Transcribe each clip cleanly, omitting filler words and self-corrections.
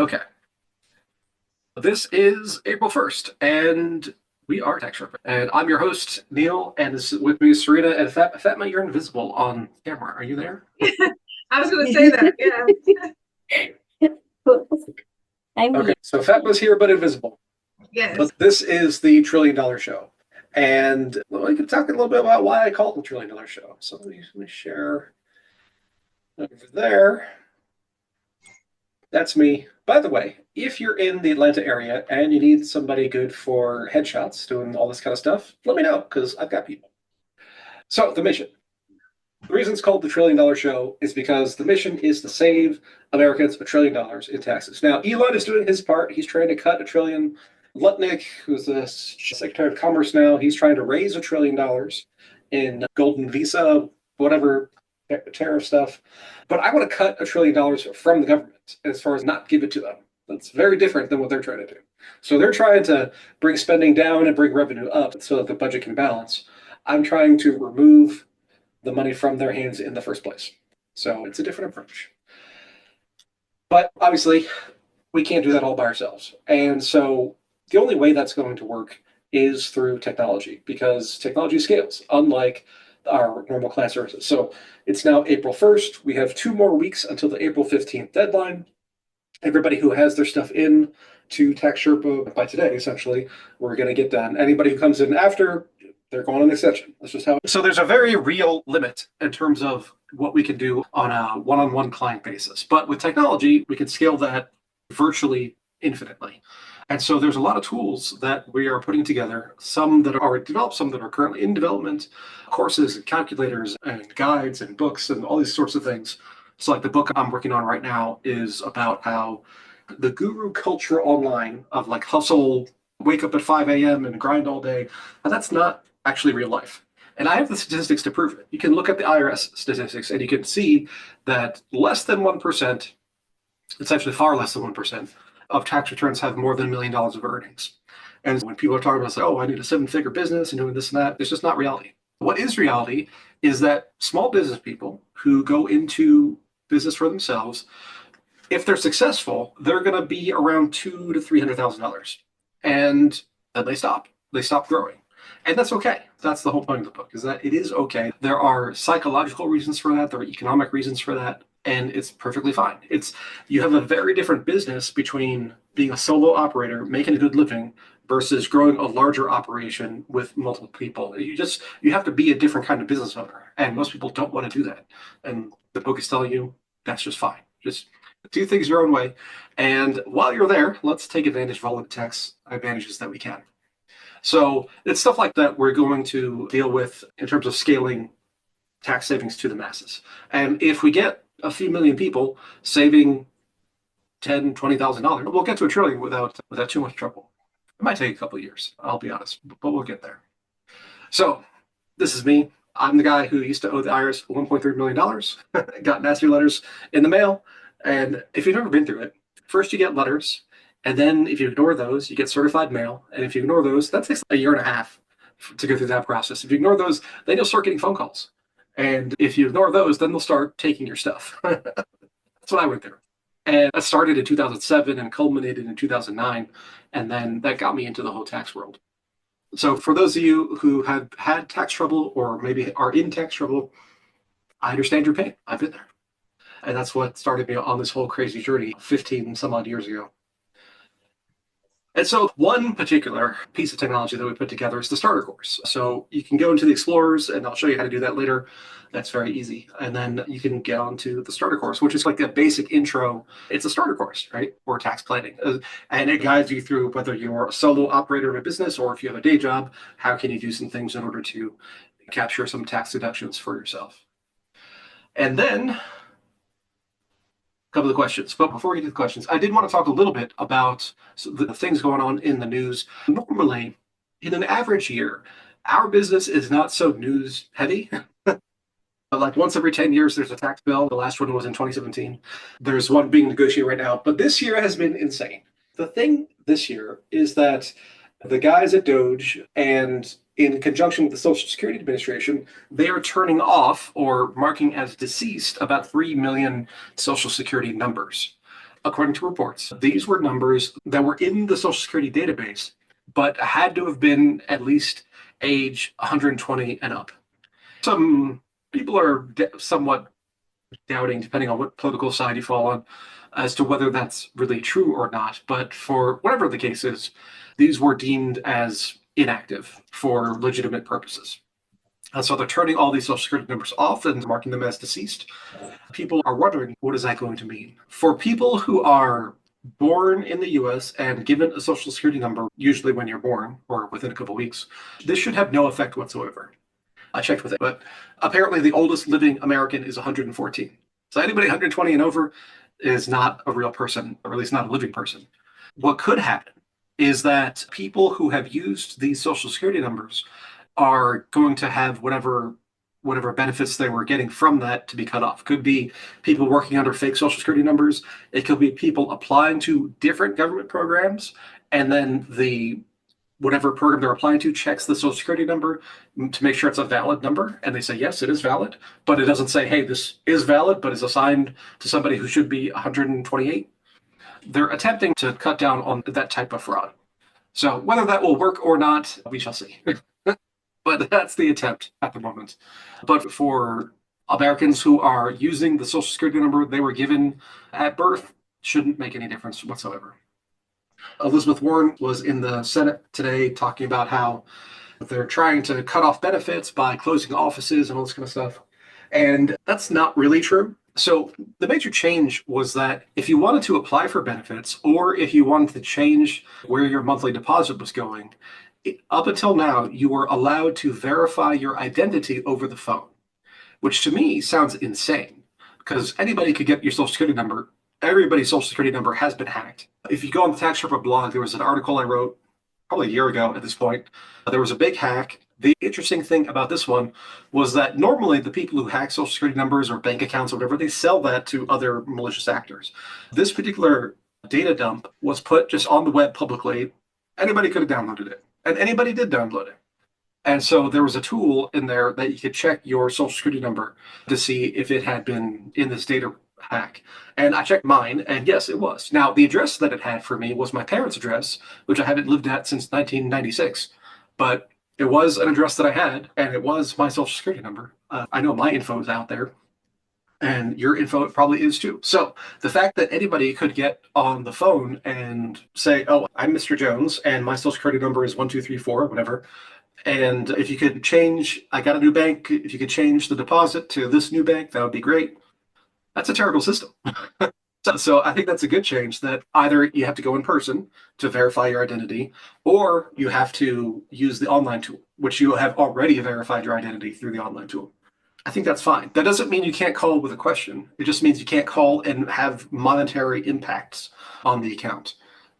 Okay. This is April 1st, and we are Tech Sherpa. And I'm your host, Neal, and this is with me Serena and Fatma. You're invisible on camera. Are you there? I was going to say that, yeah. Okay, so Fatma's here but invisible. Yes. But this is the $1 Trillion Show. And we can talk a little bit about why I call it the $1 Trillion Show. So let me share over there. That's me. By the way, if you're in the Atlanta area and you need somebody good for headshots, doing all this kind of stuff, let me know, because I've got people. So, the mission. The reason it's called the $1 Trillion Show is because the mission is to save Americans $1 trillion in taxes. Now, Elon is doing his part. He's trying to cut $1 trillion. Lutnick, who's the Secretary of Commerce now, he's trying to raise $1 trillion in golden visa, whatever tariff stuff. But I want to cut $1 trillion from the government as far as not give it to them. That's very different than what they're trying to do. So they're trying to bring spending down and bring revenue up so that the budget can balance. I'm trying to remove the money from their hands in the first place. So it's a different approach. But obviously, we can't do that all by ourselves. And so the only way that's going to work is through technology, because technology scales, unlike our normal client services. So it's now April 1st. We have 2 more weeks until the April 15th deadline. Everybody who has their stuff in to Tax Sherpa by today, essentially, we're going to get done. Anybody who comes in after, they're going on exception. That's just how. So there's a very real limit in terms of what we can do on a one-on-one client basis. But with technology, we can scale that virtually infinitely. And so there's a lot of tools that we are putting together, some that are already developed, some that are currently in development, courses and calculators and guides and books and all these sorts of things. So like the book I'm working on right now is about how the guru culture online of like hustle, wake up at 5 a.m. and grind all day, and that's not actually real life. And I have the statistics to prove it. You can look at the IRS statistics and you can see that less than 1%, it's actually far less than 1%, of tax returns have more than $1 million of earnings. And when people are talking about, like, oh, I need a 7-figure business and doing this and that, it's just not reality. What is reality is that small business people who go into business for themselves, if they're successful, they're going to be around $200,000 to $300,000. And then they stop. They stop growing. And that's okay. That's the whole point of the book, is that it is okay. There are psychological reasons for that. There are economic reasons for that. And it's perfectly fine. You have a very different business between being a solo operator, making a good living, versus growing a larger operation with multiple people. You have to be a different kind of business owner. And most people don't want to do that. And the book is telling you that's just fine. Just do things your own way. And while you're there, let's take advantage of all the tax advantages that we can. So it's stuff like that we're going to deal with in terms of scaling tax savings to the masses. And if we get a few million people saving $10,000, $20,000, we'll get to $1 trillion without too much trouble. It might take a couple of years, I'll be honest, but we'll get there. So this is me. I'm the guy who used to owe the IRS $1.3 million, got nasty letters in the mail. And if you've never been through it, first you get letters, and then if you ignore those, you get certified mail. And if you ignore those, that takes a year and a half to go through that process. If you ignore those, then you'll start getting phone calls. And if you ignore those, then they'll start taking your stuff. That's what I went through. And that started in 2007 and culminated in 2009. And then that got me into the whole tax world. So for those of you who have had tax trouble or maybe are in tax trouble, I understand your pain. I've been there. And that's what started me on this whole crazy journey 15 some odd years ago. And so one particular piece of technology that we put together is the starter course. So you can go into the Explorers, and I'll show you how to do that later. That's very easy. And then you can get onto the starter course, which is like a basic intro. It's a starter course, right, for tax planning. And it guides you through whether you're a solo operator of a business or if you have a day job, how can you do some things in order to capture some tax deductions for yourself. And then couple of questions. But before we get to the questions, I did want to talk a little bit about the things going on in the news. Normally, in an average year, our business is not so news heavy. Like once every 10 years, there's a tax bill. The last one was in 2017. There's one being negotiated right now. But this year has been insane. The thing this year is that the guys at Doge and in conjunction with the Social Security Administration, they are turning off or marking as deceased about 3 million Social Security numbers. according to reports, these were numbers that were in the Social Security database, but had to have been at least age 120 and up. Some people are somewhat doubting, depending on what political side you fall on, as to whether that's really true or not. But for whatever the case is, these were deemed as inactive for legitimate purposes. And so they're turning all these Social Security numbers off and marking them as deceased. People are wondering, what is that going to mean? For people who are born in the US and given a Social Security number, usually when you're born or within a couple of weeks, this should have no effect whatsoever. I checked with it, but apparently the oldest living American is 114. So anybody 120 and over is not a real person, or at least not a living person. What could happen is that people who have used these Social Security numbers are going to have whatever benefits they were getting from that to be cut off. Could be people working under fake Social Security numbers. It could be people applying to different government programs, and then the whatever program they're applying to checks the Social Security number to make sure it's a valid number, and they say, yes, it is valid, but it doesn't say, hey, this is valid, but is assigned to somebody who should be 128. They're attempting to cut down on that type of fraud. So whether that will work or not, we shall see. But that's the attempt at the moment. But for Americans who are using the Social Security number they were given at birth, shouldn't make any difference whatsoever. Elizabeth Warren was in the Senate today talking about how they're trying to cut off benefits by closing offices and all this kind of stuff. And that's not really true. So the major change was that if you wanted to apply for benefits, or if you wanted to change where your monthly deposit was going, up until now, you were allowed to verify your identity over the phone, which to me sounds insane, because anybody could get your Social Security number. Everybody's Social Security number has been hacked. If you go on the Tax Sherpa blog, there was an article I wrote probably a year ago at this point. There was a big hack. The interesting thing about this one was that normally the people who hack Social Security numbers or bank accounts or whatever, they sell that to other malicious actors. This particular data dump was put just on the web publicly. Anybody could have downloaded it, and anybody did download it. And so there was a tool in there that you could check your Social Security number to see if it had been in this data hack. And I checked mine, and yes, it was. Now, the address that it had for me was my parents' address, which I haven't lived at since 1996. But it was an address that I had, and it was my Social Security number. I know my info is out there, and your info probably is too. So the fact that anybody could get on the phone and say, oh, I'm Mr. Jones, and my Social Security number is 1234, whatever. And if you could change, I got a new bank, if you could change the deposit to this new bank, that would be great. That's a terrible system. So I think that's a good change, that either you have to go in person to verify your identity, or you have to use the online tool, which you have already verified your identity through the online tool. I think that's fine. That doesn't mean you can't call with a question. It just means you can't call and have monetary impacts on the account.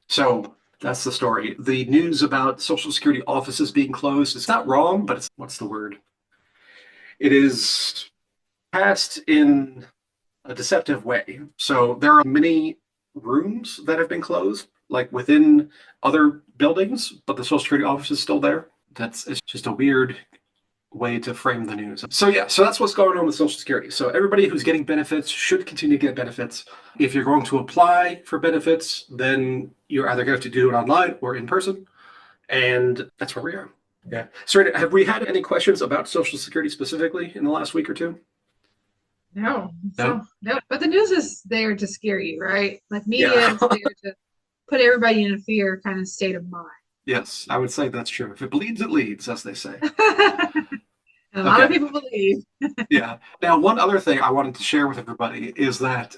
So that's the story. The news about Social Security offices being closed is not wrong, but it's, what's the word? It is passed in a deceptive way. So there are many rooms that have been closed, like within other buildings, but the Social Security office is still there. It's just a weird way to frame the news. So yeah, so that's what's going on with Social Security. So everybody who's getting benefits should continue to get benefits. If you're going to apply for benefits, then you're either going to have to do it online or in person. And that's where we are. Yeah. So have we had any questions about Social Security specifically in the last week or two? No. So no. But the news is there to scare you, right? Like media is there to put everybody in a fear kind of state of mind. Yes, I would say that's true. If it bleeds, it leads, as they say. A lot of people believe. Yeah. Now, one other thing I wanted to share with everybody is that,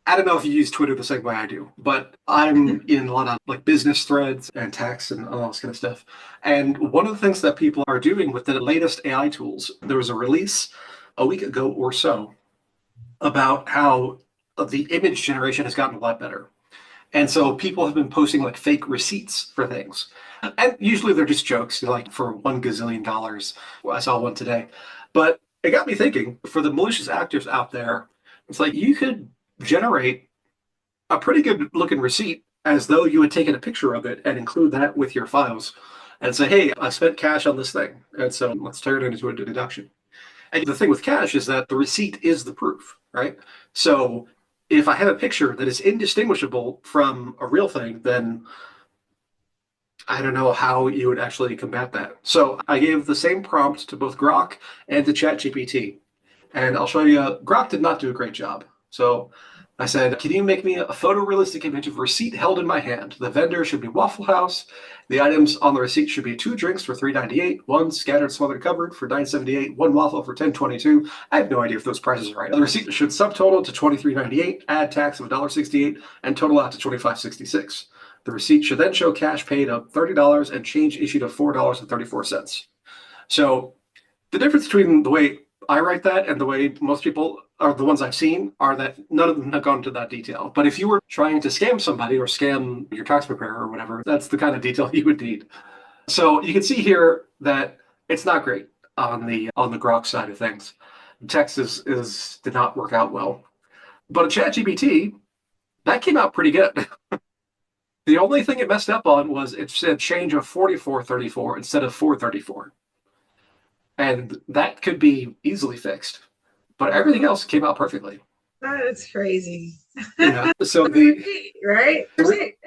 I don't know if you use Twitter the same way I do, but I'm in a lot of like business threads and tax and all this kind of stuff. And one of the things that people are doing with the latest AI tools, there was a release a week ago or so about how the image generation has gotten a lot better. And so people have been posting like fake receipts for things. And usually they're just jokes, like for $1 gazillion. I saw one today. But it got me thinking, for the malicious actors out there, it's like you could generate a pretty good looking receipt as though you had taken a picture of it and include that with your files and say, hey, I spent cash on this thing. And so let's turn it into a deduction. And the thing with cash is that the receipt is the proof, right? So if I have a picture that is indistinguishable from a real thing, then I don't know how you would actually combat that. So I gave the same prompt to both Grok and to ChatGPT. And I'll show you, Grok did not do a great job. So I said, can you make me a photorealistic image of a receipt held in my hand? The vendor should be Waffle House. The items on the receipt should be 2 drinks for $3.98, 1 scattered smothered covered for $9.78, 1 waffle for $10.22. I have no idea if those prices are right. The receipt should subtotal to $23.98, add tax of $1.68, and total out to $25.66. The receipt should then show cash paid of $30 and change issued of $4.34. So the difference between the way I write that and the way most people are the ones I've seen are that none of them have gone into that detail. But if you were trying to scam somebody or scam your tax preparer or whatever, that's the kind of detail you would need. So you can see here that it's not great on the Grok side of things. Text did not work out well. But a ChatGPT, that came out pretty good. The only thing it messed up on was it said change of 44.34 instead of 4.34. And that could be easily fixed. But everything else came out perfectly. That's crazy. Yeah. So right?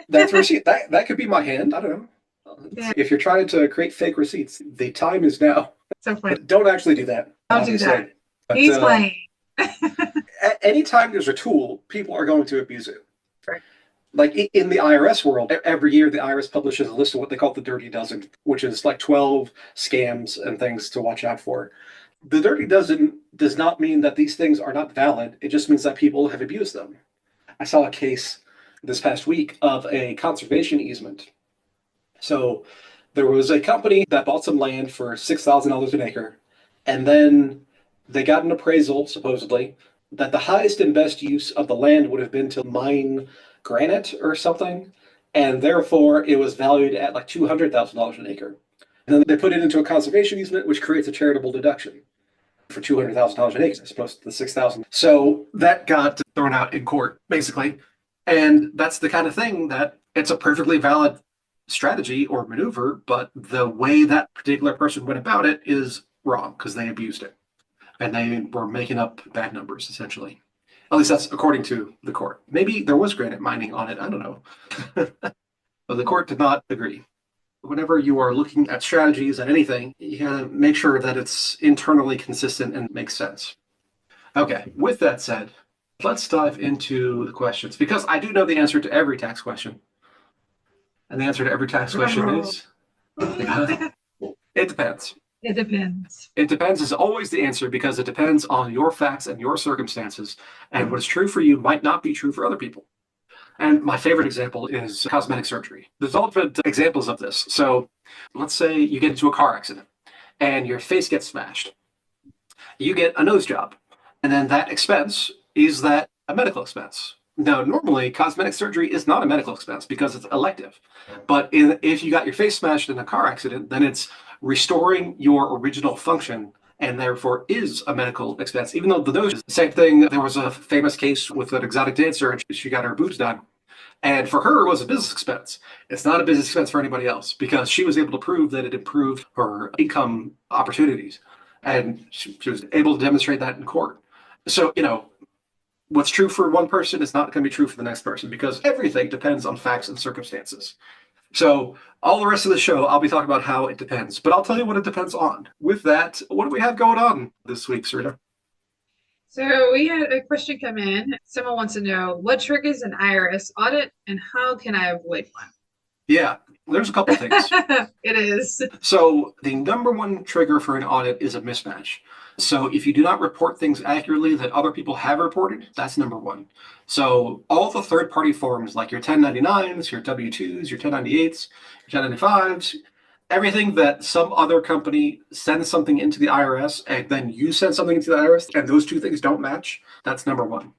That's receipt. That could be my hand. I don't know. Yeah. If you're trying to create fake receipts, the time is now. So funny. Don't actually do that. Don't do that. But, he's playing. Anytime there's a tool, people are going to abuse it. Right. Like in the IRS world, every year the IRS publishes a list of what they call the Dirty Dozen, which is like 12 scams and things to watch out for. The Dirty Dozen does not mean that these things are not valid. It just means that people have abused them. I saw a case this past week of a conservation easement. So there was a company that bought some land for $6,000 an acre, and then they got an appraisal, supposedly, that the highest and best use of the land would have been to mine granite or something, and therefore it was valued at like $200,000 an acre. And then they put it into a conservation easement, which creates a charitable deduction for $200,000 an acre as opposed to the $6,000. So that got thrown out in court, basically. And that's the kind of thing that it's a perfectly valid strategy or maneuver, but the way that particular person went about it is wrong because they abused it. And they were making up bad numbers, essentially. At least that's according to the court. Maybe there was granite mining on it. I don't know. But the court did not agree. Whenever you are looking at strategies and anything, you gotta make sure that it's internally consistent and makes sense. Okay, with that said, let's dive into the questions because I do know the answer to every tax question. And the answer to every tax question is it depends. It depends. It depends is always the answer because it depends on your facts and your circumstances. And what's true for you might not be true for other people. And my favorite example is cosmetic surgery. There's all different examples of this. So let's say you get into a car accident and your face gets smashed. You get a nose job. And then that expense is that a medical expense. Now, normally, cosmetic surgery is not a medical expense because it's elective. But if you got your face smashed in a car accident, then it's restoring your original function and therefore is a medical expense, even though the nose is the same thing. There was a famous case with an exotic dancer and she got her boobs done. And for her, it was a business expense. It's not a business expense for anybody else because she was able to prove that it improved her income opportunities. And she was able to demonstrate that in court. So, what's true for one person is not going to be true for the next person because everything depends on facts and circumstances. So all the rest of the show, I'll be talking about how it depends, but I'll tell you what it depends on. With that, what do we have going on this week, Sarita? So we had a question come in. Someone wants to know what triggers an IRS audit and how can I avoid one? Yeah, there's a couple things. It is. So the number one trigger for an audit is a mismatch. So if you do not report things accurately that other people have reported, that's number one. So all the third-party forms like your 1099s, your W-2s, your 1098s, your 1095s, everything that some other company sends something into the IRS and then you send something into the IRS and those two things don't match, that's number one.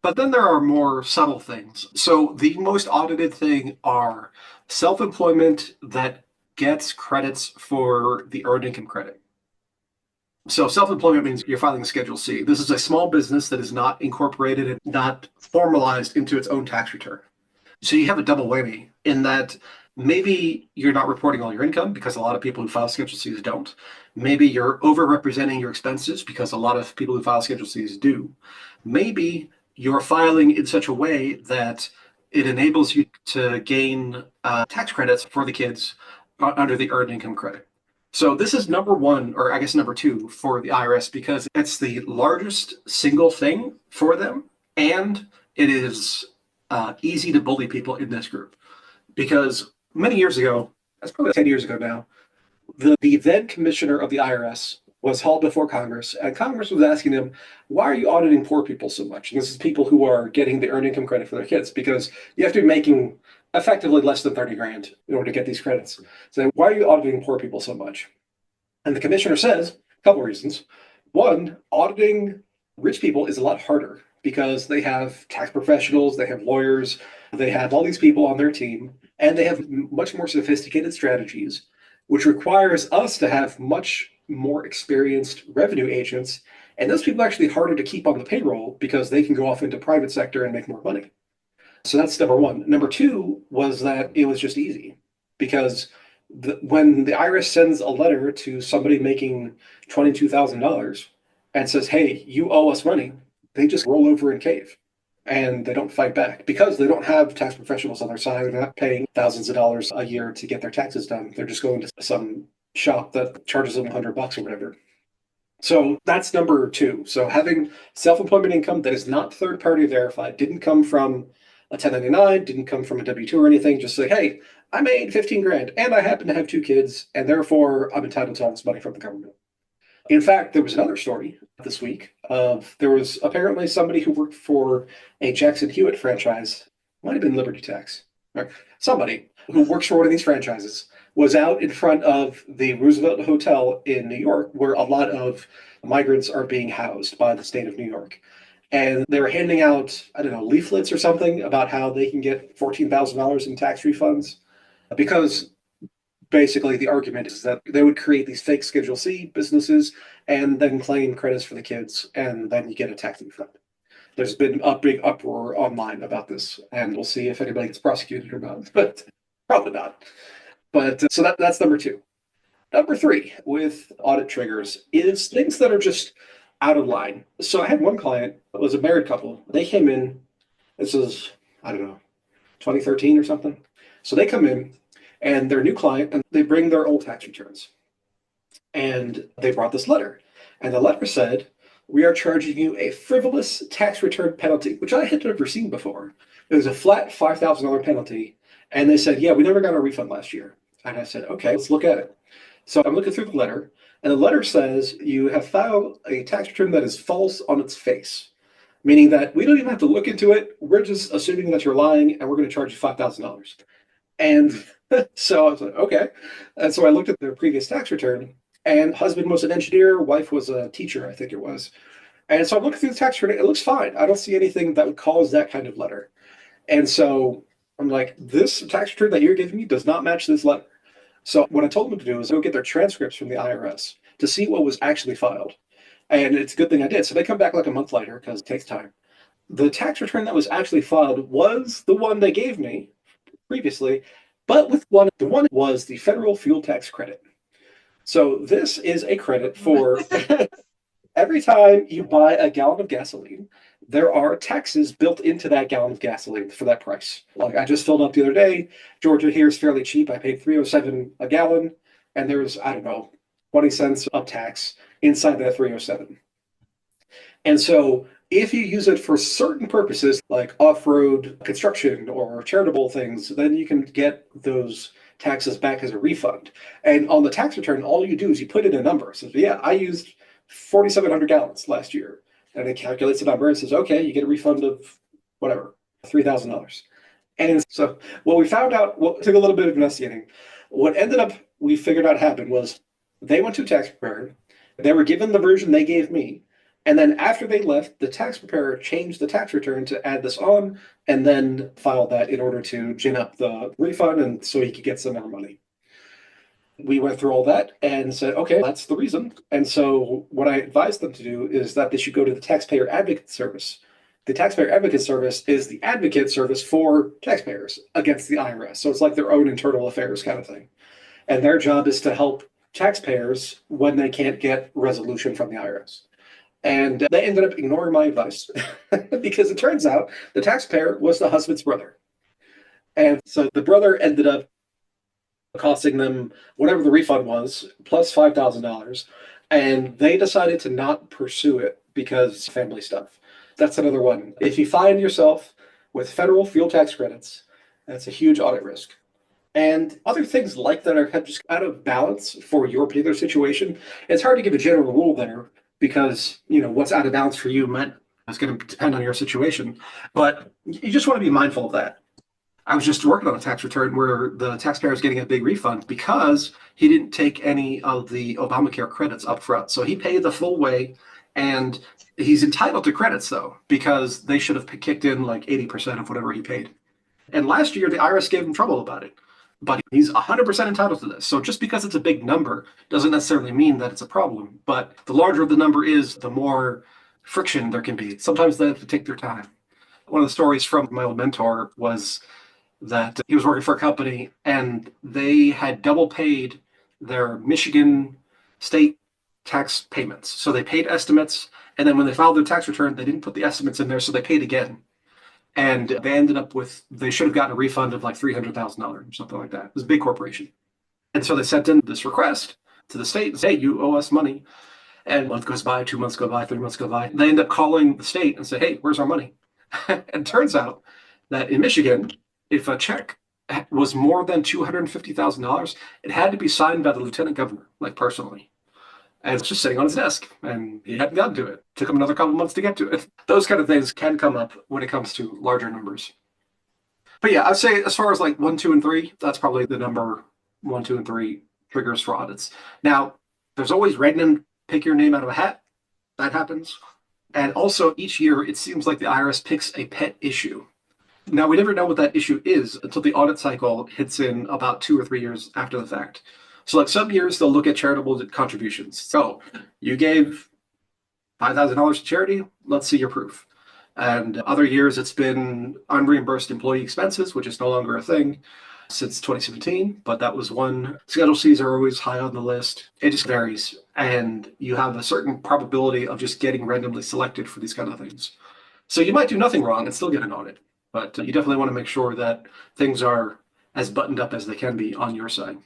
But then there are more subtle things. So the most audited thing are self-employment that gets credits for the earned income credit. So self-employment means you're filing a Schedule C. This is a small business that is not incorporated and not formalized into its own tax return. So you have a double whammy in that maybe you're not reporting all your income because a lot of people who file Schedule Cs don't. Maybe you're overrepresenting your expenses because a lot of people who file Schedule Cs do. Maybe you're filing in such a way that it enables you to gain tax credits for the kids under the earned income credit. So this is number one, or I guess number two for the IRS because it's the largest single thing for them, and it is easy to bully people in this group. Because many years ago, that's probably 10 years ago now, the then commissioner of the IRS was hauled before Congress, and Congress was asking him, why are you auditing poor people so much? And this is people who are getting the earned income credit for their kids, because you have to be making effectively less than 30 grand in order to get these credits. So why are you auditing poor people so much? And the commissioner says a couple of reasons. One, auditing rich people is a lot harder because they have tax professionals, they have lawyers, they have all these people on their team, and they have much more sophisticated strategies, which requires us to have much more experienced revenue agents. And those people are actually harder to keep on the payroll because they can go off into private sector and make more money. So that's number one. Number two was that it was just easy because when the IRS sends a letter to somebody making $22,000 and says, hey, you owe us money, they just roll over and cave. And they don't fight back because they don't have tax professionals on their side. They're not paying thousands of dollars a year to get their taxes done. They're just going to some shop that charges them $100 or whatever. So that's number two. So having self-employment income that is not third-party verified, didn't come from a 1099, didn't come from a W-2 or anything. Just say, hey, I made 15 grand and I happen to have two kids, and therefore I'm entitled to all this money from the government. In fact, there was another story this week of there was apparently somebody who worked for a Jackson Hewitt franchise, might have been Liberty Tax, or somebody who works for one of these franchises was out in front of the Roosevelt Hotel in New York, where a lot of migrants are being housed by the state of New York. And they were handing out, I don't know, leaflets or something about how they can get $14,000 in tax refunds because basically the argument is that they would create these fake Schedule C businesses and then claim credits for the kids, and then you get a tax refund. There's been a big uproar online about this, and we'll see if anybody gets prosecuted or not, but probably not. But so that's number two. Number three with audit triggers is things that are just out of line. So I had one client that was a married couple. They came in, this is, I don't know, 2013 or something. So they come in and they're a new client and they bring their old tax returns. And they brought this letter. And the letter said, we are charging you a frivolous tax return penalty, which I had never seen before. It was a flat $5,000 penalty. And they said, yeah, we never got a refund last year. And I said, okay, let's look at it. So I'm looking through the letter, and the letter says you have filed a tax return that is false on its face, meaning that we don't even have to look into it. We're just assuming that you're lying, and we're going to charge you $5,000. And so I was like, okay. And so I looked at their previous tax return, and husband was an engineer, wife was a teacher, I think it was. And so I'm looking through the tax return, it looks fine. I don't see anything that would cause that kind of letter. And so I'm like, this tax return that you're giving me does not match this letter. So what I told them to do is go get their transcripts from the IRS to see what was actually filed. And it's a good thing I did. So they come back like a month later because it takes time. The tax return that was actually filed was the one they gave me previously, but with the one was the federal fuel tax credit. So this is a credit for every time you buy a gallon of gasoline, there are taxes built into that gallon of gasoline for that price. Like I just filled up the other day. Georgia here is fairly cheap. I paid $3.07 a gallon, and there's, I don't know, 20 cents of tax inside that $3.07. And so if you use it for certain purposes, like off-road construction or charitable things, then you can get those taxes back as a refund. And on the tax return, all you do is you put in a number. So yeah, I used 4,700 gallons last year. And it calculates the number and says, okay, you get a refund of whatever, $3,000. And so what we found out, well, it took a little bit of investigating. What ended up, we figured out happened was they went to a tax preparer. They were given the version they gave me. And then after they left, the tax preparer changed the tax return to add this on and then filed that in order to gin up the refund and so he could get some more money. We went through all that and said, okay, that's the reason. And so what I advised them to do is that they should go to the Taxpayer Advocate Service. The Taxpayer Advocate Service is the advocate service for taxpayers against the IRS. So it's like their own internal affairs kind of thing. And their job is to help taxpayers when they can't get resolution from the IRS. And they ended up ignoring my advice because it turns out the taxpayer was the husband's brother. And so the brother ended up costing them whatever the refund was, plus $5,000. And they decided to not pursue it because family stuff. That's another one. If you find yourself with federal fuel tax credits, that's a huge audit risk. And other things like that are kind of just out of balance for your particular situation. It's hard to give a general rule there because, what's out of balance for you might is going to depend on your situation. But you just want to be mindful of that. I was just working on a tax return where the taxpayer is getting a big refund because he didn't take any of the Obamacare credits up front. So he paid the full way, and he's entitled to credits though, because they should have kicked in like 80% of whatever he paid. And last year, the IRS gave him trouble about it. But he's 100% entitled to this. So just because it's a big number doesn't necessarily mean that it's a problem. But the larger the number is, the more friction there can be. Sometimes they have to take their time. One of the stories from my old mentor was that he was working for a company and they had double paid their Michigan state tax payments. So they paid estimates, and then when they filed their tax return, they didn't put the estimates in there, so they paid again. And they ended up with, they should have gotten a refund of like $300,000 or something like that. It was a big corporation. And so they sent in this request to the state and say, hey, you owe us money. And a month goes by, 2 months go by, 3 months go by. They end up calling the state and say, hey, where's our money? And it turns out that in Michigan, if a check was more than $250,000, it had to be signed by the lieutenant governor, like personally. And it's just sitting on his desk, and he hadn't gotten to it. Took him another couple months to get to it. Those kind of things can come up when it comes to larger numbers. But yeah, I'd say as far as like 1, 2, and 3, that's probably the number 1, 2, and 3 triggers for audits. Now, there's always random pick your name out of a hat. That happens. And also each year, it seems like the IRS picks a pet issue. Now, we never know what that issue is until the audit cycle hits in about 2 or 3 years after the fact. So like some years they'll look at charitable contributions. So you gave $5,000 to charity, let's see your proof. And other years it's been unreimbursed employee expenses, which is no longer a thing since 2017, but that was one. Schedule Cs are always high on the list. It just varies. And you have a certain probability of just getting randomly selected for these kind of things. So you might do nothing wrong and still get an audit, but you definitely want to make sure that things are as buttoned up as they can be on your side.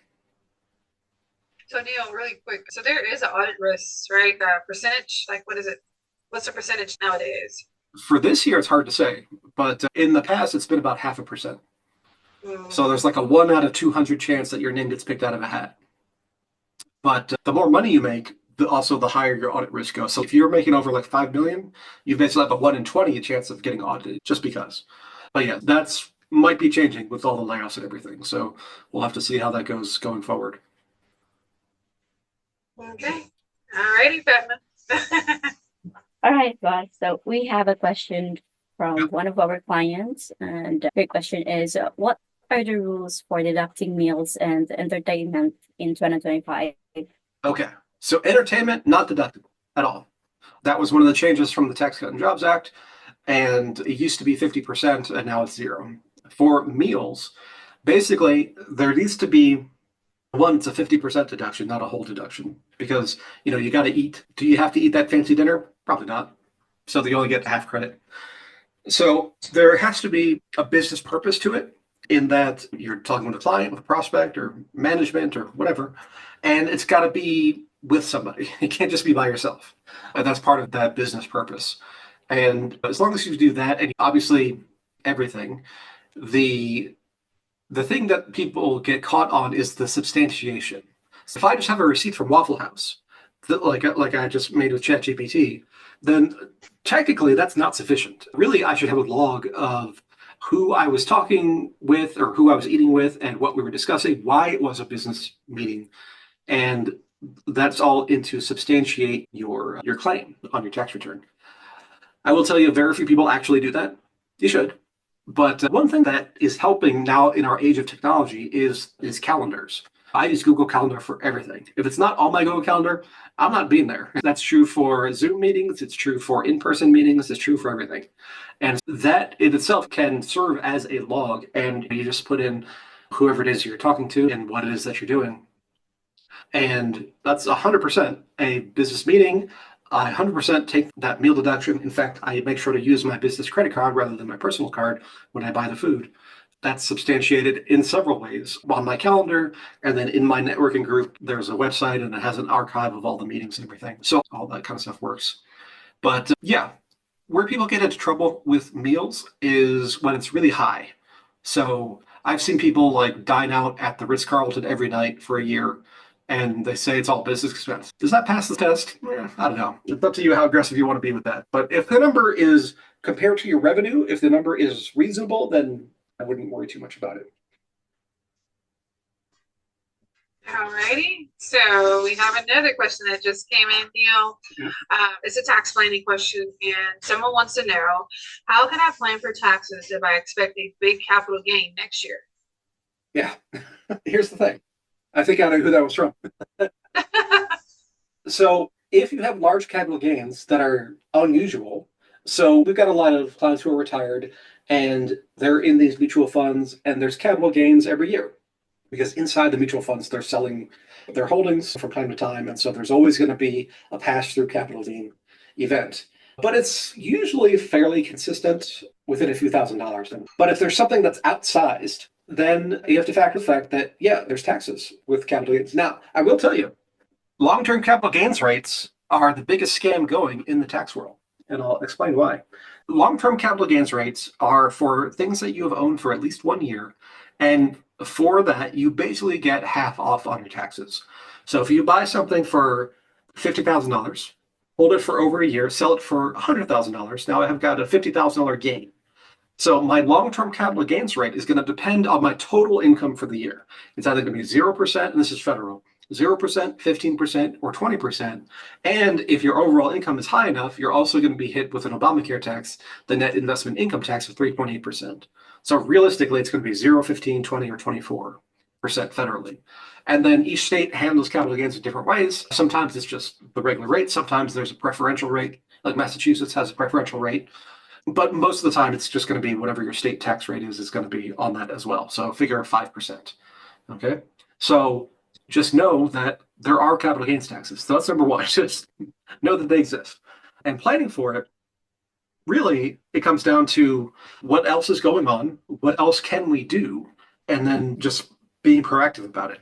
So Neal, really quick. So there is an audit risk, right? Percentage, like what is it? What's the percentage nowadays? For this year, it's hard to say, but in the past, it's been about 0.5%. So there's like a 1 out of 200 chance that your name gets picked out of a hat. But the more money you make, also the higher your audit risk goes. So if you're making over like 5 million, you basically have a 1 in 20 chance of getting audited just because. But yeah, that's might be changing with all the layoffs and everything. So we'll have to see how that goes going forward. Okay. All righty, Fatma. All right, guys. So we have a question from one of our clients, and the question is, what are the rules for deducting meals and entertainment in 2025? Okay, so entertainment, not deductible at all. That was one of the changes from the Tax Cut and Jobs Act, and it used to be 50%, and now it's 0. For meals, basically, there needs to be one, it's a 50% deduction, not a whole deduction, because you got to eat. Do you have to eat that fancy dinner? Probably not. So you only get half credit. So there has to be a business purpose to it, in that you're talking with a client, with a prospect, or management, or whatever, and it's got to be with somebody. It can't just be by yourself, and that's part of that business purpose. And as long as you do that, and obviously everything, the thing that people get caught on is the substantiation. So if I just have a receipt from Waffle House, like I just made with ChatGPT, then technically that's not sufficient. Really, I should have a log of who I was talking with or who I was eating with and what we were discussing, why it was a business meeting. And that's all to substantiate your claim on your tax return. I will tell you, very few people actually do that. You should. But one thing that is helping now in our age of technology is calendars. I use Google Calendar for everything. If it's not on my Google Calendar, I'm not being there. That's true for Zoom meetings. It's true for in-person meetings. It's true for everything. And that in itself can serve as a log. And you just put in whoever it is you're talking to and what it is that you're doing. And that's 100% a business meeting, I 100% take that meal deduction. In fact, I make sure to use my business credit card rather than my personal card when I buy the food. That's substantiated in several ways on my calendar. And then in my networking group, there's a website and it has an archive of all the meetings and everything. So all that kind of stuff works. But yeah, where people get into trouble with meals is when it's really high. So I've seen people like dine out at the Ritz-Carlton every night for a year, and they say it's all business expense. Does that pass the test? I don't know. It's up to you how aggressive you want to be with that. But if the number is compared to your revenue, if the number is reasonable, then I wouldn't worry too much about it. Alrighty, so we have another question that just came in, Neal. It's a tax planning question, and someone wants to know, how can I plan for taxes if I expect a big capital gain next year? Yeah, here's the thing. I think I know who that was from. So if you have large capital gains that are unusual, so we've got a lot of clients who are retired and they're in these mutual funds and there's capital gains every year because inside the mutual funds, they're selling their holdings from time to time. And so there's always going to be a pass-through capital gain event. But it's usually fairly consistent within a few $1,000s. But if there's something that's outsized, then you have to factor the fact that, yeah, there's taxes with capital gains. Now, I will tell you, long-term capital gains rates are the biggest scam going in the tax world. And I'll explain why. Long-term capital gains rates are for things that you have owned for at least 1 year. And for that, you basically get half off on your taxes. So if you buy something for $50,000, hold it for over a year, sell it for $100,000, now I have got a $50,000 gain. So my long-term capital gains rate is going to depend on my total income for the year. It's either going to be 0%, and this is federal, 0%, 15%, or 20%. And if your overall income is high enough, you're also going to be hit with an Obamacare tax, the net investment income tax of 3.8%. So realistically, it's going to be 0, 15, 20, or 24% federally. And then each state handles capital gains in different ways. Sometimes it's just the regular rate. Sometimes there's a preferential rate, like Massachusetts has a preferential rate. But most of the time, it's just going to be whatever your state tax rate is going to be on that as well. So figure 5%. Okay. So just know that there are capital gains taxes. So that's number one. Just know that they exist. And planning for it, really, it comes down to what else is going on, what else can we do, and then just being proactive about it.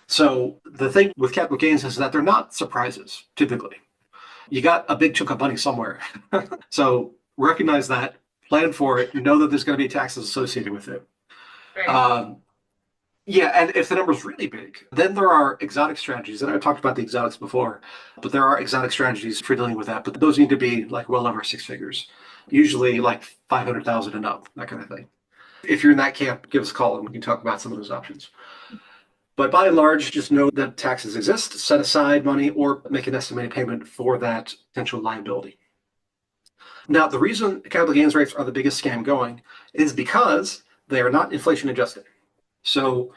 So the thing with capital gains is that they're not surprises, typically. You got a big chunk of money somewhere. So recognize that, plan for it, know that there's going to be taxes associated with it. Right. Yeah, and if the number's really big, then there are exotic strategies. And I talked about the exotics before, but there are exotic strategies for dealing with that. But those need to be like well over 6 figures, usually like 500,000 and up, that kind of thing. If you're in that camp, give us a call and we can talk about some of those options. But by and large, just know that taxes exist, set aside money, or make an estimated payment for that potential liability. Now, the reason capital gains rates are the biggest scam going is because they are not inflation adjusted. So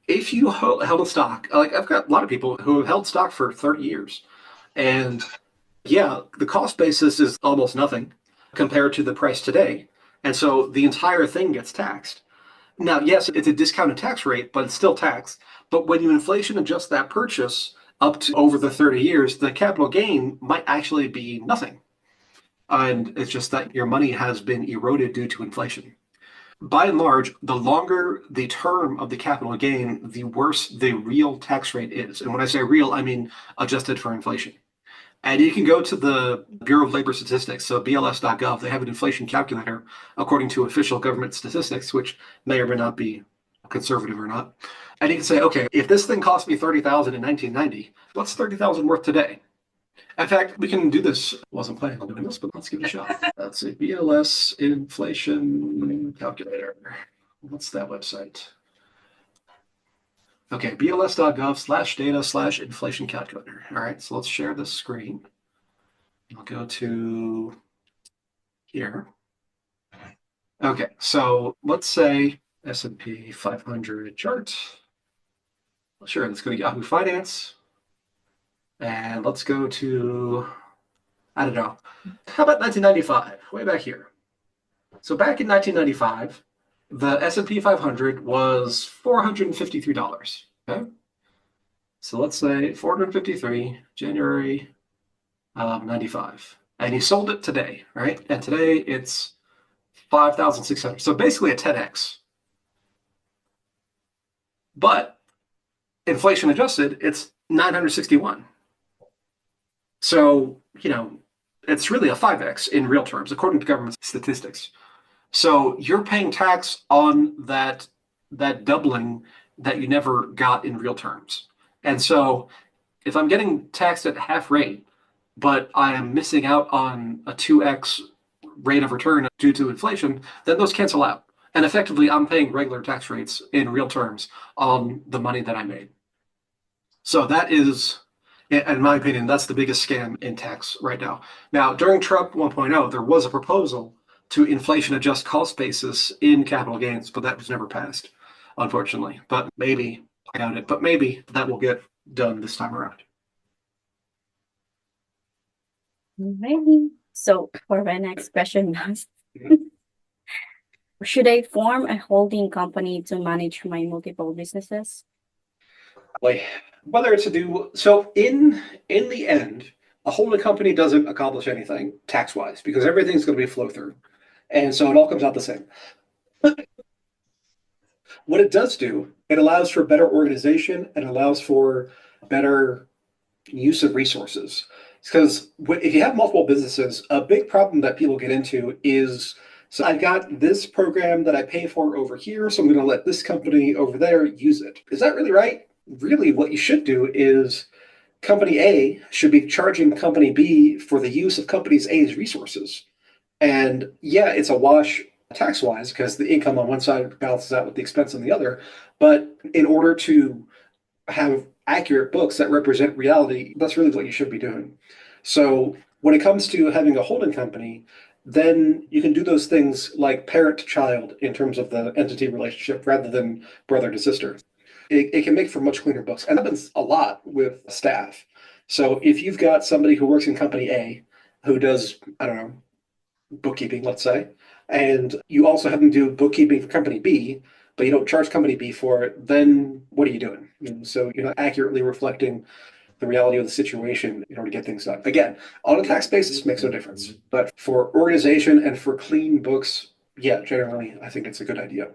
if you held a stock, like I've got a lot of people who have held stock for 30 years, and yeah, the cost basis is almost nothing compared to the price today. And so the entire thing gets taxed. Now, yes, it's a discounted tax rate, but it's still taxed. But when you inflation adjust that purchase up to over the 30 years, the capital gain might actually be nothing. And it's just that your money has been eroded due to inflation. By and large, the longer the term of the capital gain, the worse the real tax rate is. And when I say real, I mean adjusted for inflation. And you can go to the Bureau of Labor Statistics, so BLS.gov. They have an inflation calculator according to official government statistics, which may or may not be conservative or not. And you can say, okay, if this thing cost me $30,000 in 1990, what's $30,000 worth today? In fact, we can do this. Wasn't planning on doing this, but let's give it a shot. Let's see, BLS inflation calculator. What's that website? Okay, bls.gov/data/inflation calculator. All right, so let's share this screen. I'll go to here. Okay, so let's say S&P 500 chart. Sure, let's go to Yahoo Finance. And let's go to, I don't know, how about 1995, way back here. So back in 1995, the S&P 500 was $453, okay? So let's say 453, January 95, and you sold it today, right? And today it's 5,600. So basically a 10x. But inflation adjusted, it's 961. So, it's really a 5x in real terms, according to government statistics. So you're paying tax on that doubling that you never got in real terms. And so if I'm getting taxed at half rate, but I am missing out on a 2x rate of return due to inflation, then those cancel out. And effectively, I'm paying regular tax rates in real terms on the money that I made. So that is, in my opinion, that's the biggest scam in tax right now. Now, during Trump 1.0, there was a proposal to inflation adjust cost basis in capital gains, but that was never passed, unfortunately. But maybe, I doubt it, but maybe that will get done this time around. Alrighty. So for my next question, should I form a holding company to manage my multiple businesses? Like whether it's to do so in the end, a holding company doesn't accomplish anything tax wise because everything's going to be flow through, and so it all comes out the same. What it does do, it allows for better organization and allows for better use of resources. Because if you have multiple businesses, a big problem that people get into is, so I've got this program that I pay for over here, so I'm going to let this company over there use it. Is that really right? Really, what you should do is company A should be charging company B for the use of company A's resources. And yeah, it's a wash tax wise because the income on one side balances out with the expense on the other. But in order to have accurate books that represent reality, that's really what you should be doing. So when it comes to having a holding company, then you can do those things like parent to child in terms of the entity relationship rather than brother to sister. It can make for much cleaner books. And that happens a lot with staff. So if you've got somebody who works in company A who does, I don't know, bookkeeping, let's say, and you also have them do bookkeeping for company B, but you don't charge company B for it, then what are you doing? So you're not accurately reflecting the reality of the situation in order to get things done. Again, on a tax basis makes no difference, but for organization and for clean books, yeah, generally, I think it's a good idea.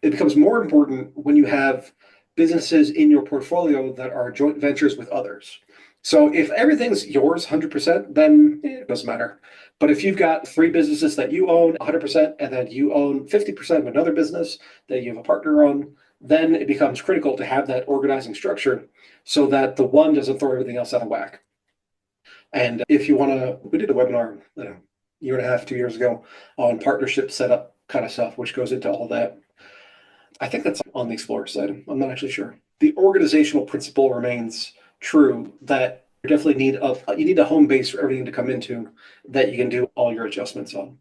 It becomes more important when you have businesses in your portfolio that are joint ventures with others. So if everything's yours 100%, then it doesn't matter. But if you've got 3 businesses that you own 100% and then you own 50% of another business that you have a partner on, then it becomes critical to have that organizing structure so that the one doesn't throw everything else out of whack. And if you want to, we did a webinar, a year and a half, 2 years ago on partnership setup kind of stuff, which goes into all that. I think that's on the Explorer side. I'm not actually sure. The organizational principle remains true that you definitely need a home base for everything to come into that you can do all your adjustments on.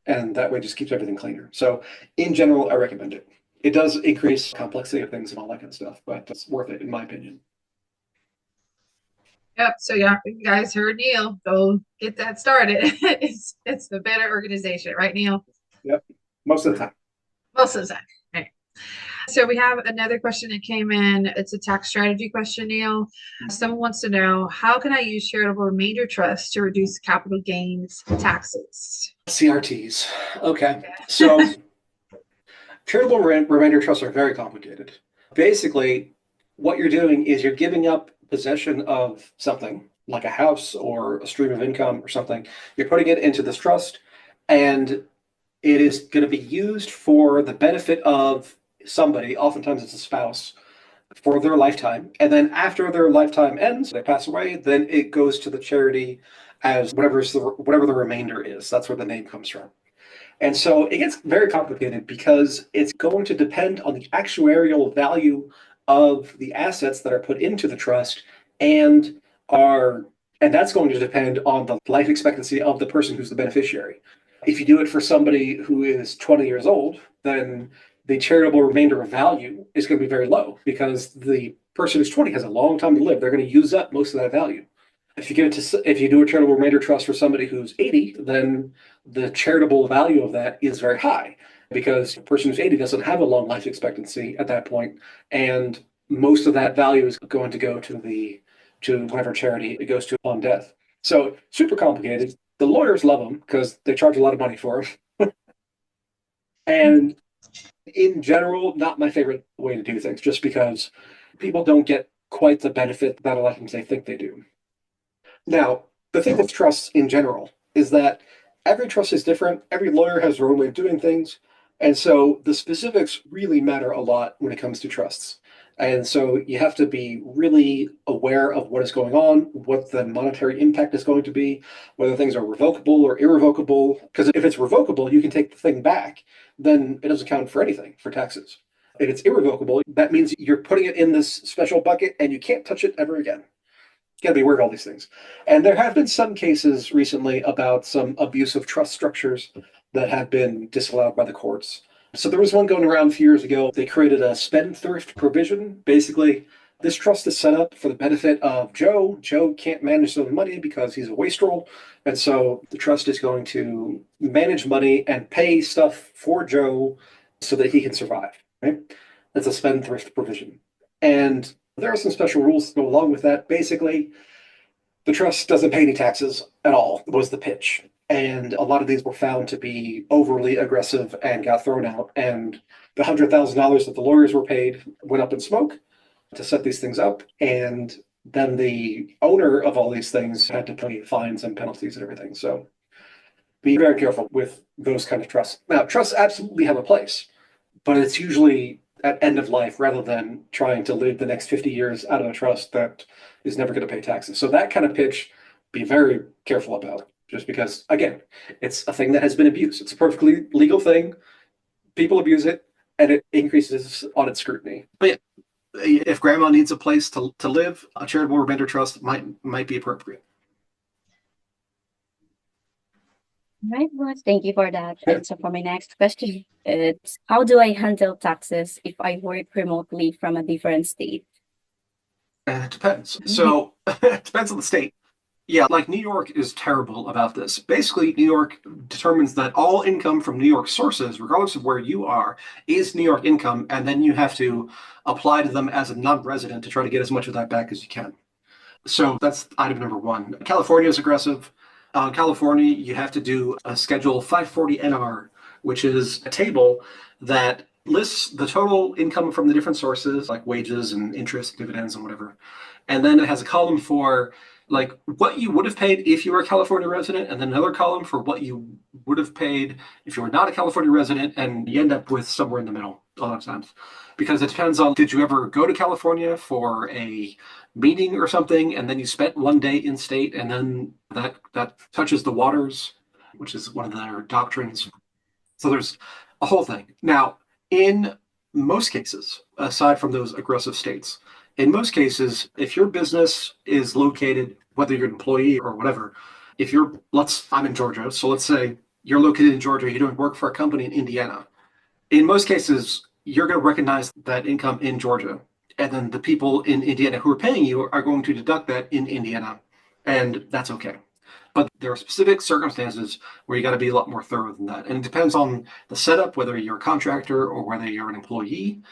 And that way just keeps everything cleaner. So in general, I recommend it. It does increase complexity of things and all that kind of stuff, but it's worth it in my opinion. Yep. So yeah, you guys heard Neal. Go get that started. It's the better organization, right, Neal? Yep. Most of the time. Most of the time. Right. So we have another question that came in. It's a tax strategy question, Neal. Someone wants to know, how can I use charitable remainder trust to reduce capital gains taxes? CRTs. Okay. So charitable remainder trusts are very complicated. Basically, what you're doing is you're giving up possession of something like a house or a stream of income or something. You're putting it into this trust, and it is going to be used for the benefit of somebody, oftentimes it's a spouse, for their lifetime. And then after their lifetime ends, they pass away, then it goes to the charity as whatever the remainder is. That's where the name comes from. And so it gets very complicated because it's going to depend on the actuarial value of the assets that are put into the trust and that's going to depend on the life expectancy of the person who's the beneficiary. If you do it for somebody who is 20 years old, then the charitable remainder of value is going to be very low because the person who's 20 has a long time to live. They're going to use up most of that value. If you do a charitable remainder trust for somebody who's 80, then the charitable value of that is very high because the person who's 80 doesn't have a long life expectancy at that point, and most of that value is going to go to whatever charity it goes to upon death. So super complicated. The lawyers love them because they charge a lot of money for them. And in general, not my favorite way to do things, just because people don't get quite the benefit that a lot of times they think they do. Now, the thing with trusts in general is that every trust is different. Every lawyer has their own way of doing things. And so the specifics really matter a lot when it comes to trusts. And so you have to be really aware of what is going on, what the monetary impact is going to be, whether things are revocable or irrevocable. Because if it's revocable, you can take the thing back, then it doesn't count for anything for taxes. If it's irrevocable, that means you're putting it in this special bucket and you can't touch it ever again. Got to be aware of all these things. And there have been some cases recently about some abuse of trust structures that have been disallowed by the courts. So there was one going around a few years ago. They created a spendthrift provision. Basically, this trust is set up for the benefit of Joe. Joe can't manage his own money because he's a wastrel. And so the trust is going to manage money and pay stuff for Joe so that he can survive, right? That's a spendthrift provision. And there are some special rules to go along with that. Basically, the trust doesn't pay any taxes at all, was the pitch. And a lot of these were found to be overly aggressive and got thrown out. And the $100,000 that the lawyers were paid went up in smoke to set these things up. And then the owner of all these things had to pay fines and penalties and everything. So be very careful with those kind of trusts. Now, trusts absolutely have a place, but it's usually at end of life rather than trying to live the next 50 years out of a trust that is never going to pay taxes. So that kind of pitch, be very careful about, just because, again, it's a thing that has been abused. It's a perfectly legal thing. People abuse it, and it increases audit scrutiny. But yeah, if grandma needs a place to live, a charitable remainder trust might be appropriate. Right, well, thank you for that. And so for my next question, it's how do I handle taxes if I work remotely from a different state? It depends. So it depends on the state. Yeah, like New York is terrible about this. Basically, New York determines that all income from New York sources, regardless of where you are, is New York income, and then you have to apply to them as a non-resident to try to get as much of that back as you can. So that's item number one. California is aggressive. California, you have to do a Schedule 540 NR, which is a table that lists the total income from the different sources, like wages and interest, dividends, and whatever. And then it has a column for like what you would have paid if you were a California resident, and then another column for what you would have paid if you were not a California resident, and you end up with somewhere in the middle a lot of times. Because it depends on, did you ever go to California for a meeting or something, and then you spent one day in state, and then that touches the waters, which is one of their doctrines. So there's a whole thing. Now, in most cases, aside from those aggressive states, in most cases, if your business is located, whether you're an employee or whatever, if you're, I'm in Georgia, so let's say you're located in Georgia, you're doing work for a company in Indiana. In most cases, you're going to recognize that income in Georgia. And then the people in Indiana who are paying you are going to deduct that in Indiana. And that's okay. But there are specific circumstances where you got to be a lot more thorough than that. And it depends on the setup, whether you're a contractor or whether you're an employee,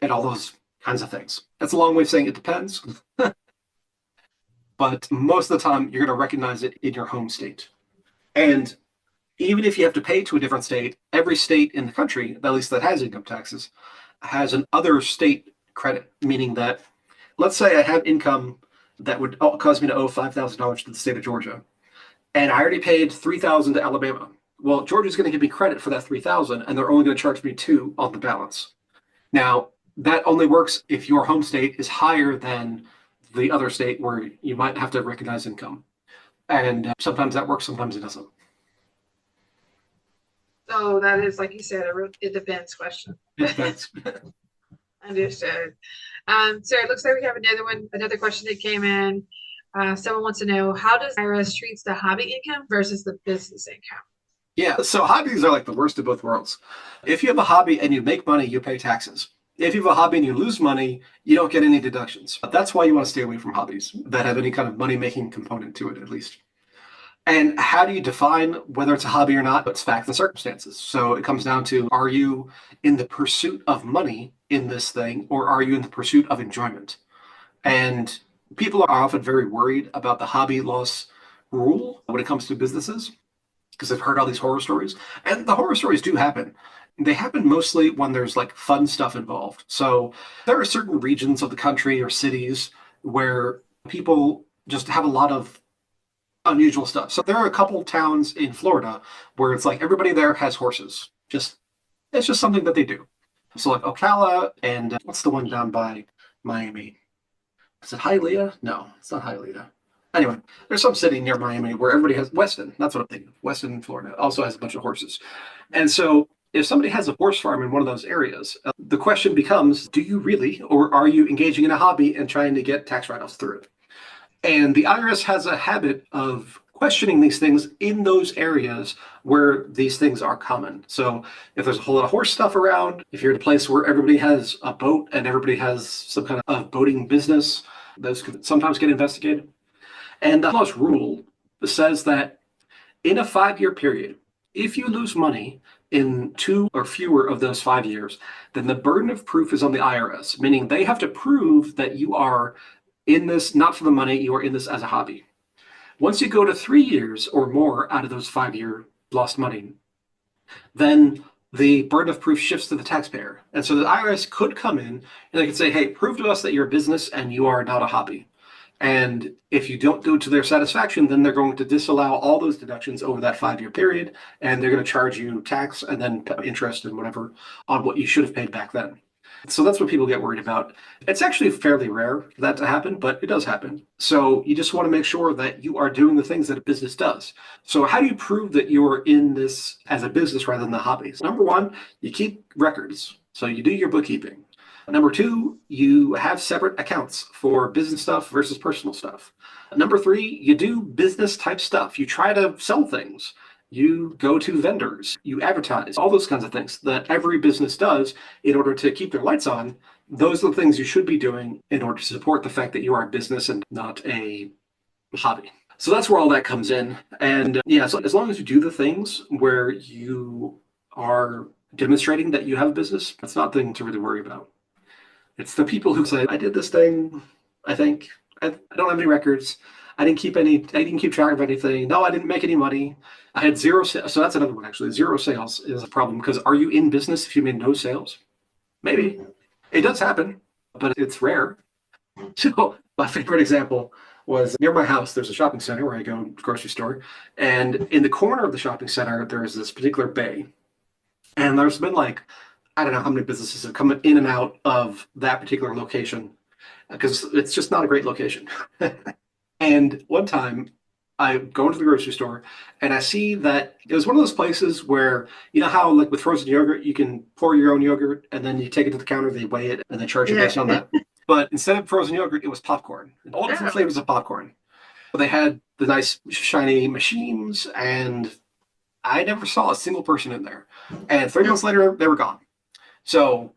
and all those kinds of things. That's a long way of saying it depends. But most of the time, you're going to recognize it in your home state. And even if you have to pay to a different state, every state in the country, at least that has income taxes, has an other state credit, meaning that, let's say I have income that would cause me to owe $5,000 to the state of Georgia, and I already paid $3,000 to Alabama. Well, Georgia's going to give me credit for that $3,000, and they're only going to charge me $2,000 on the balance. Now, that only works if your home state is higher than the other state where you might have to recognize income. And sometimes that works, sometimes it doesn't. So that is, like you said, it depends question. It depends. Understood. So it looks like we have another question that came in. Someone wants to know, how does IRS treats the hobby income versus the business income? Yeah, so hobbies are like the worst of both worlds. If you have a hobby and you make money, you pay taxes. If you have a hobby and you lose money, you don't get any deductions. That's why you want to stay away from hobbies that have any kind of money-making component to it, at least. And how do you define whether it's a hobby or not? It's facts and circumstances. So it comes down to, are you in the pursuit of money in this thing, or are you in the pursuit of enjoyment? And people are often very worried about the hobby loss rule when it comes to businesses, because I've heard all these horror stories, and the horror stories do happen. They happen mostly when there's like fun stuff involved. So there are certain regions of the country or cities where people just have a lot of unusual stuff. So there are a couple towns in Florida where it's like everybody there has horses. Just it's just something that they do. So like Ocala and what's the one down by Miami? Is it Hialeah? No, it's not Hialeah. Anyway, there's some city near Miami where everybody has Weston. That's what I'm thinking of. Weston, Florida, also has a bunch of horses. And so if somebody has a horse farm in one of those areas, the question becomes, do you really, or are you engaging in a hobby and trying to get tax write-offs through it? And the IRS has a habit of questioning these things in those areas where these things are common. So if there's a whole lot of horse stuff around, if you're in a place where everybody has a boat and everybody has some kind of boating business, those could sometimes get investigated. And the most rule says that in a 5-year period, if you lose money in 2 or fewer of those 5 years, then the burden of proof is on the IRS, meaning they have to prove that you are in this not for the money, you are in this as a hobby. Once you go to 3 years or more out of those 5-year lost money, then the burden of proof shifts to the taxpayer. And so the IRS could come in and they could say, hey, prove to us that you're a business and you are not a hobby. And if you don't do it to their satisfaction, then they're going to disallow all those deductions over that 5-year period, and they're going to charge you tax and then interest and whatever on what you should have paid back then. So that's what people get worried about. It's actually fairly rare for that to happen, but it does happen. So you just want to make sure that you are doing the things that a business does. So how do you prove that you are in this as a business rather than the hobbies? Number one, you keep records. So you do your bookkeeping. Number two, you have separate accounts for business stuff versus personal stuff. Number three, you do business type stuff. You try to sell things. You go to vendors, you advertise, all those kinds of things that every business does in order to keep their lights on. Those are the things you should be doing in order to support the fact that you are a business and not a hobby. So that's where all that comes in. And yeah, so as long as you do the things where you are demonstrating that you have a business, that's not the thing to really worry about. It's the people who say, I did this thing, I think, I don't have any records. I didn't keep track of anything. No, I didn't make any money. I had 0 sales. So that's another one, actually. 0 sales is a problem because are you in business if you made no sales? Maybe. It does happen, but it's rare. So my favorite example was near my house, there's a shopping center where I go grocery store. And in the corner of the shopping center, there's this particular bay. And there's been like, I don't know how many businesses have come in and out of that particular location because it's just not a great location. And one time I go into the grocery store and I see that it was one of those places where, you know how like with frozen yogurt, you can pour your own yogurt and then you take it to the counter, they weigh it and they charge you based on that. But instead of frozen yogurt, it was popcorn. All different flavors of popcorn. But they had the nice shiny machines and I never saw a single person in there. And 3 months later, they were gone. So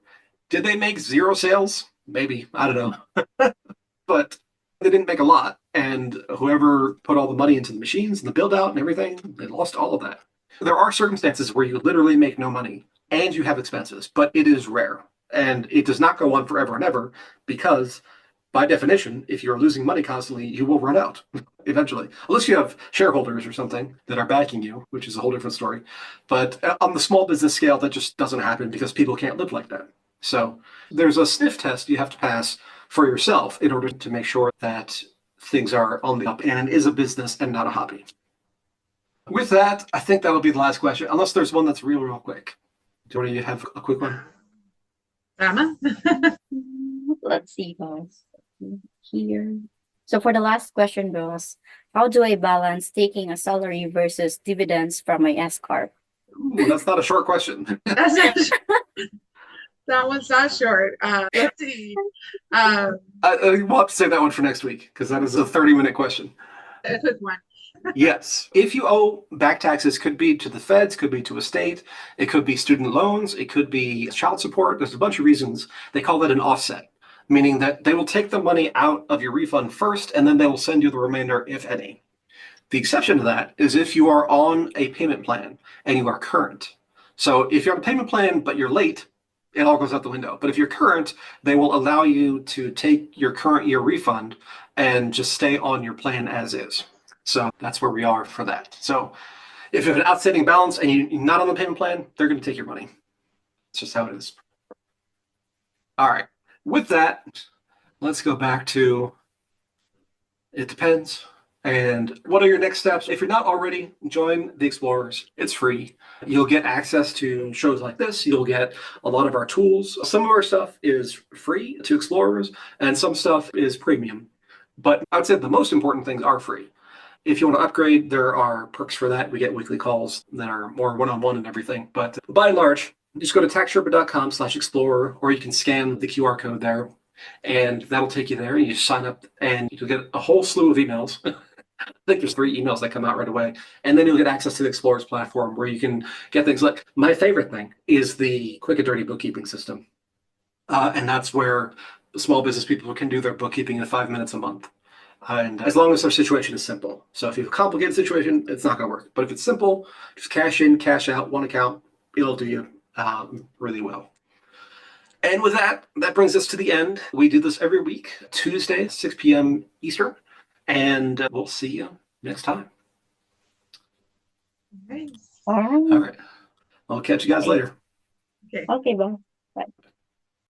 did they make 0 sales? Maybe. I don't know. But they didn't make a lot. And whoever put all the money into the machines and the build out and everything, they lost all of that. There are circumstances where you literally make no money and you have expenses, but it is rare. And it does not go on forever and ever because by definition, if you're losing money constantly, you will run out eventually, unless you have shareholders or something that are backing you, which is a whole different story. But on the small business scale, that just doesn't happen because people can't live like that. So there's a sniff test you have to pass for yourself in order to make sure that things are on the up and it is a business and not a hobby. With that, I think that'll be the last question, unless there's one that's real quick. Do you want to have a quick one? Rama? Let's see, boss. Here. So for the last question, boss, how do I balance taking a salary versus dividends from my S corp? Ooh, that's not a short question. That's not short. That one's not short. Let's see. We'll have to save that one for next week because that is a 30-minute question. A quick one. Yes. If you owe back taxes, could be to the feds, could be to a state, it could be student loans, it could be child support. There's a bunch of reasons. They call that an offset, meaning that they will take the money out of your refund first, and then they will send you the remainder, if any. The exception to that is if you are on a payment plan and you are current. So if you're on a payment plan, but you're late, it all goes out the window. But if you're current, they will allow you to take your current year refund and just stay on your plan as is. So that's where we are for that. So if you have an outstanding balance and you're not on the payment plan, they're going to take your money. It's just how it is. All right. With that, let's go back to it depends. And what are your next steps? If you're not already, join the Explorers. It's free. You'll get access to shows like this. You'll get a lot of our tools. Some of our stuff is free to Explorers, and some stuff is premium. But I would say the most important things are free. If you want to upgrade, there are perks for that. We get weekly calls that are more one-on-one and everything. But by and large, just go to taxsherpa.com/explorer, or you can scan the QR code there, and that'll take you there. You sign up, and you'll get a whole slew of emails. I think there's 3 emails that come out right away. And then you'll get access to the Explorers platform where you can get things like, my favorite thing is the quick and dirty bookkeeping system. And that's where small business people can do their bookkeeping in 5 minutes a month. And as long as their situation is simple. So if you have a complicated situation, it's not going to work. But if it's simple, just cash in, cash out, one account, it'll do you really well. And with that, that brings us to the end. We do this every week, Tuesday, 6 p.m. Eastern. And we'll see you next time. Nice. All right. All right. I'll catch you guys later. Okay. Okay, bye. Bye.